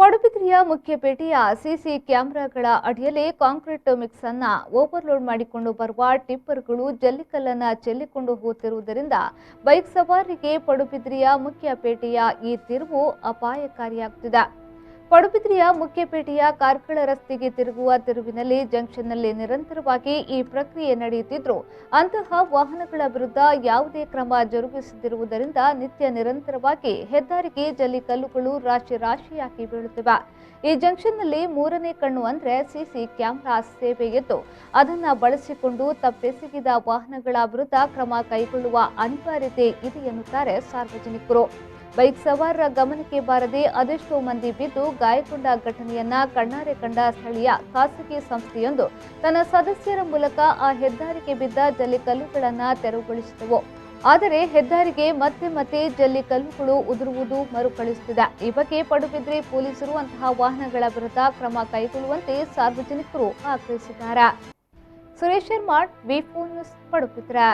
ಪಡುಬಿದ್ರಿಯ ಮುಖ್ಯಪೇಟೆಯ CC ಕ್ಯಾಮೆರಾಗಳ ಅಡಿಯಲ್ಲಿ concrete mix ಅನ್ನು overload ಮಾಡಿಕೊಂಡು ಬರುವ ಟಿಪ್ಪರ್ಗಳು ಜಲ್ಲಿಕಲ್ಲನ್ನು ಚೆಲ್ಲಿಕೊಂಡು ಹೋಗುತ್ತಿರುವುದರಿಂದ ಬೈಕ್ ಸವಾರರಿಗೆ ಪಡುಬಿದ್ರಿಯ ಮುಖ್ಯಪೇಟೆಯ ಈ ತಿರುವು ಅಪಾಯಕಾರಿಯಾಗುತ್ತಿದೆ. ಪಡುಬಿದ್ರಿಯ ಮುಖ್ಯಪೇಟೆಯ ಕಾರ್ಕಳ ರಸ್ತೆಗೆ ತಿರುಗುವ ತಿರುವಿನಲ್ಲಿ ಜಂಕ್ಷನ್ನಲ್ಲಿ ನಿರಂತರವಾಗಿ ಈ ಪ್ರಕ್ರಿಯೆ ನಡೆಯುತ್ತಿದ್ದರೂ ಅಂತಹ ವಾಹನಗಳ ವಿರುದ್ಧ ಯಾವುದೇ ಕ್ರಮ ಜರುಗಿಸದಿರುವುದರಿಂದ ನಿತ್ಯ ನಿರಂತರವಾಗಿ ಹೆದ್ದಾರಿಗೆ ಜಲ್ಲಿಕಲ್ಲುಗಳು ರಾಶಿ ರಾಶಿಯಾಗಿ ಬೀಳುತ್ತಿವೆ. ಈ ಜಂಕ್ಷನ್ನಲ್ಲಿ ಮೂರನೇ ಕಣ್ಣು ಅಂದರೆ ಸಿಸಿ ಕ್ಯಾಮೆರಾ ಸೇವೆ ಇದ್ದು ಅದನ್ನು ಬಳಸಿಕೊಂಡು ತಪ್ಪೆಸಗಿದ ವಾಹನಗಳ ವಿರುದ್ಧ ಕ್ರಮ ಕೈಗೊಳ್ಳುವ ಅನಿವಾರ್ಯತೆ ಇದೆ ಎನ್ನುತ್ತಾರೆ ಸಾರ್ವಜನಿಕರು. ಬೈಕ್ ಸವಾರರ ಗಮನಕ್ಕೆ ಬಾರದೆ ಅದೆಷ್ಟೋ ಮಂದಿ ಬಿದ್ದು ಗಾಯಗೊಂಡ ಘಟನೆಯನ್ನ ಕಣ್ಣಾರೆ ಕಂಡ ಸ್ಥಳೀಯ ಖಾಸಗಿ ಸಂಸ್ಥೆಯೊಂದು ತನ್ನ ಸದಸ್ಯರ ಮೂಲಕ ಆ ಹೆದ್ದಾರಿಗೆ ಬಿದ್ದ ಜಲ್ಲಿಕಲ್ಲುಗಳನ್ನು ತೆರವುಗೊಳಿಸಿದವು. ಆದರೆ ಹೆದ್ದಾರಿಗೆ ಮತ್ತೆ ಮತ್ತೆ ಜಲ್ಲಿಕಲ್ಲುಗಳು ಉದುರುವುದು ಮರುಕಳಿಸುತ್ತಿದೆ. ಈ ಬಗ್ಗೆ ಪಡುಬಿದ್ರಿ ಪೊಲೀಸರು ಅಂತಹ ವಾಹನಗಳ ವಿರುದ್ಧ ಕ್ರಮ ಕೈಗೊಳ್ಳುವಂತೆ ಸಾರ್ವಜನಿಕರು ಆಗ್ರಹಿಸಿದ್ದಾರೆ. ಸುರೇಶ್ ಶರ್ಮಾ, ವಿ4 ನ್ಯೂಸ್, ಪಡುಬಿದ್ರೆ.